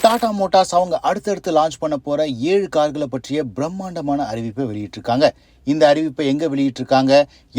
Tata Motors அவங்க அடுத்தடுத்து launch பண்ண போற 7 கார்களை பற்றிய பிரம்மாண்டமான அறிவிப்பை வெளியிட்டிருக்காங்க. இந்த அறிவிப்பை எங்க வெளியிட்டிருக்காங்க,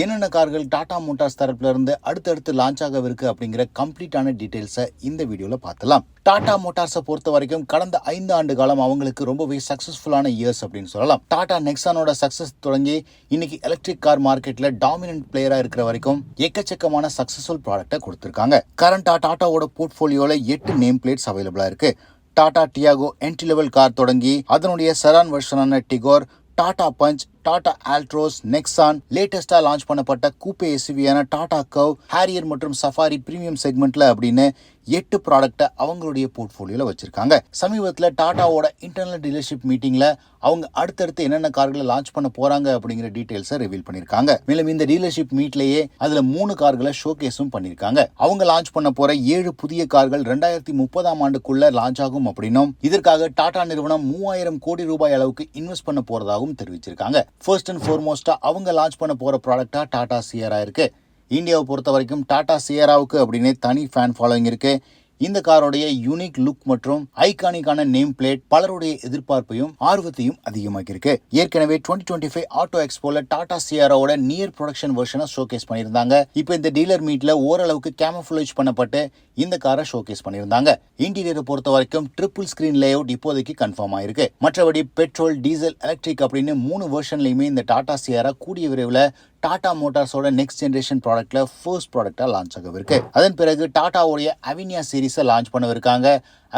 என்னென்ன கார்கள் டாடா மோட்டார்ஸ் தரப்புல இருந்து அடுத்தடுத்து லான்ச் ஆகவிருக்கு அப்படிங்கிற கம்ப்ளீட்டான டீடைல்ஸை இந்த வீடியோல பார்க்கலாம். டாடா மோட்டார்ஸை பொறுத்த வரைக்கும் கடந்த 5 ஆண்டு காலம் அவங்களுக்கு ரொம்பவே சக்சஸ்ஃபுல்லான இயர்ஸ் அப்படின்னு சொல்லலாம். டாடா நெக்ஸானோட சக்சஸ் தொடங்கி இன்னைக்கு எலக்ட்ரிக் கார் மார்க்கெட்ல டாமினன்ட் பிளேயரா இருக்கிற வரைக்கும் எக்கச்சக்கமான சக்சஸ்ஃபுல் ப்ராடக்ட்டை கொடுத்திருக்காங்க. கரண்டா டாட்டாவோட போர்ட்ஃபோலியோல 8 நேம் பிளேட்ஸ் அவைலபிளா இருக்கு. Tata Tiago entry level car தொடங்கி அதனுடைய செடான் வெர்ஷனான Tigor, Tata Punch, Tata Altroz, Nexon, லேட்டஸ்டா லான்ச் பண்ணப்பட்ட கூப்பே எஸ்யூவியான டாடா கர்வ், ஹாரியர் மற்றும் சஃபாரி பிரீமியம் செக்மெண்ட்ல அப்படின்னு 8 ப்ராடக்ட்டை அவங்களுடைய போர்ட்ஃபோலியோல வச்சிருக்காங்க. சமீபத்தில் டாடாவோட இன்டர்னல் டீலர்ஷிப் மீட்டிங்ல அவங்க அடுத்தடுத்து என்னென்ன கார்களை லான்ச் பண்ண போறாங்க அப்படிங்கிற டீடைல்ஸை ரிவீல் பண்ணிருக்காங்க. மேலும் இந்த டீலர்ஷிப் மீட்லயே அதுல 3 கார்களை ஷோகேஸும் பண்ணிருக்காங்க. அவங்க லான்ச் பண்ண போற 7 புதிய கார்கள் 2030ஆம் ஆண்டுக்குள்ள லான்ச் ஆகும் அப்படின்னும் இதற்காக டாடா நிறுவனம் 3000 கோடி ரூபாய் அளவுக்கு இன்வெஸ்ட் பண்ண போறதாகவும் தெரிவிச்சிருக்காங்க. ஃபர்ஸ்ட் அண்ட் ஃபார்மோஸ்டா அவங்க லான்ச் பண்ண போற ப்ராடக்டா டாடா சியரா இருக்கு. இந்தியாவை பொறுத்த வரைக்கும் டாடா சியராவுக்கு அப்படின்னு தனி ஃபேன் ஃபாலோயிங் இருக்கு. இந்த காரோடைய யூனிக் லுக் மற்றும் ஐகானிக்கான நேம் பிளேட் பலருடைய எதிர்பார்ப்பையும் ஆர்வத்தையும் அதிகமாக்கியிருக்கு. ஏற்கனவே 2025 ஆட்டோ எக்ஸ்போல டாடா சியராவோட நியர் ப்ரொடக்ஷன் வெர்ஷனை ஷோகேஸ் பண்ணியிருந்தாங்க. இப்போ இந்த டீலர் மீட்ல ஓரளவுக்கு கேமஃபுலேஜ் பண்ணப்பட்டு இந்த காரை ஷோகேஸ் பண்ணியிருந்தாங்க. இன்டீரியரை பொறுத்த வரைக்கும் ட்ரிபிள் ஸ்கிரீன் லேஅவுட் இப்போதைக்கு கன்ஃபார்ம் ஆயிருக்கு. மற்றபடி பெட்ரோல், டீசல், எலக்ட்ரிக் அப்படின்னு 3 வெர்ஷன்லயுமே இந்த டாடா சியரா கூடிய விரைவில் டாடா மோட்டார்ஸோட நெக்ஸ்ட் ஜெனரேஷன் ப்ராடக்ட்ல ஃபர்ஸ்ட் ப்ராடக்டா லான்ச் ஆகவிருக்கு. அதன் பிறகு டாடாவுடைய அவினியா சீரிஸை லான்ச் பண்ணவிருக்காங்க.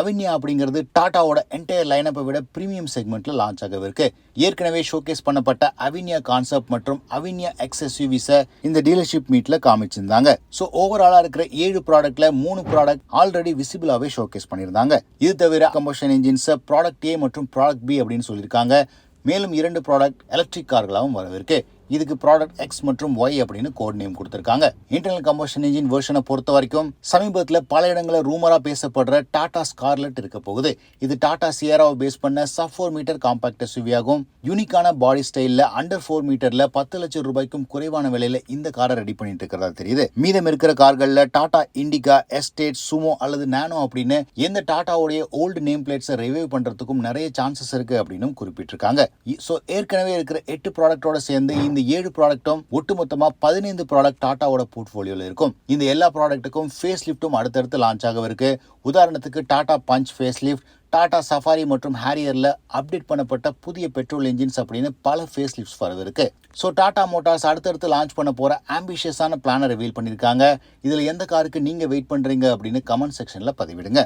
அவினியா அப்படிங்கிறது டாடாவோட என்டையர் லைனப்பை விட பிரீமியம் செக்மெண்ட்ல லான்ச் ஆகவிருக்கு. ஏற்கனவே ஷோகேஸ் பண்ணப்பட்ட அவினியா கான்செப்ட் மற்றும் அவினியா எக்ஸ் எஸ்யூவிஸை இந்த டீலர்ஷிப் மீட்ல காமிச்சிருந்தாங்க. ஸோ ஓவராலா இருக்கிற 7 ப்ராடக்ட்ல 3 ப்ராடக்ட் ஆல்ரெடி விசிபிளாவே ஷோகேஸ் பண்ணியிருந்தாங்க. இது தவிர கம்பஷன் இன்ஜின்ஸ் ப்ராடக்ட் ஏ மற்றும் ப்ராடக்ட் பி அப்படின்னு சொல்லியிருக்காங்க. மேலும் 2 ப்ராடக்ட் எலக்ட்ரிக் கார்களாகவும் வரவிருக்கு. இதுக்கு ப்ராடக்ட் எக்ஸ் மற்றும் ஒய் அப்படின்னு கோட் நேம் கொடுத்திருக்காங்க. இன்டர்னல் கம்பஷன் இன்ஜின் வெர்ஷனை பொறுத்த வரைக்கும் சமீபத்தில் பல இடங்களில் ரூமரா பேசப்படுற டாடா ஸ்கார்லெட் இருக்க போகுது. இது டாடா சியராவை பேஸ் பண்ண சப் 4 மீட்டர் காம்பாக்ட் எஸ்யூவியாகும். யூனிக்கான பாடி ஸ்டைல்ல அண்டர் 4 மீட்டர்ல 10 லட்சம் ரூபாய்க்கும் குறைவான விலையில இந்த காரை ரெடி பண்ணிட்டு இருக்கிறதா தெரியுது. மீதம் இருக்கிற கார்கள்ல டாடா இண்டிகா, எஸ்டேட், சுமோ அல்லது நானோ அப்படின்னு எந்த டாடாவுடைய ஓல்டு நேம் பிளேட்ஸை ரிவைவ் பண்றதுக்கும் நிறைய சான்சஸ் இருக்கு அப்படின்னு குறிப்பிட்டிருக்காங்க. ஸோ ஏற்கனவே இருக்கிற 8 ப்ராடக்டோட சேர்ந்து இந்த 7 ப்ராடக்டும் ஒட்டுமொத்தமா 15 ப்ராடக்ட் டாடாவோட போர்ட்ஃபோலியோல இருக்கும். இந்த எல்லா ப்ராடக்ட்டுக்கும் ஃபேஸ் லிஃப்ட்டும் அடுத்தடுத்து லான்ச் ஆகவிருக்கு. உதாரணத்துக்கு Tata Punch face lift, Tata Safari மற்றும் ஹாரியர்ல அப்டேட் பண்ணப்பட்ட புதிய பெட்ரோல் என்ஜின்ஸ் அப்படின்னு பல ஃபேஸ் லிஃப்ட்ஸ் வரவிருக்கு. ஸோ டாடா மோட்டார்ஸ் அடுத்தடுத்து லான்ச் பண்ண போற ஆம்பிஷியஸான பிளானை ரிவீல் பண்ணியிருக்காங்க. இதுல எந்த காருக்கு நீங்க வெயிட் பண்றீங்க அப்படின்னு கமெண்ட் செக்ஷன்ல பதிவிடுங்க.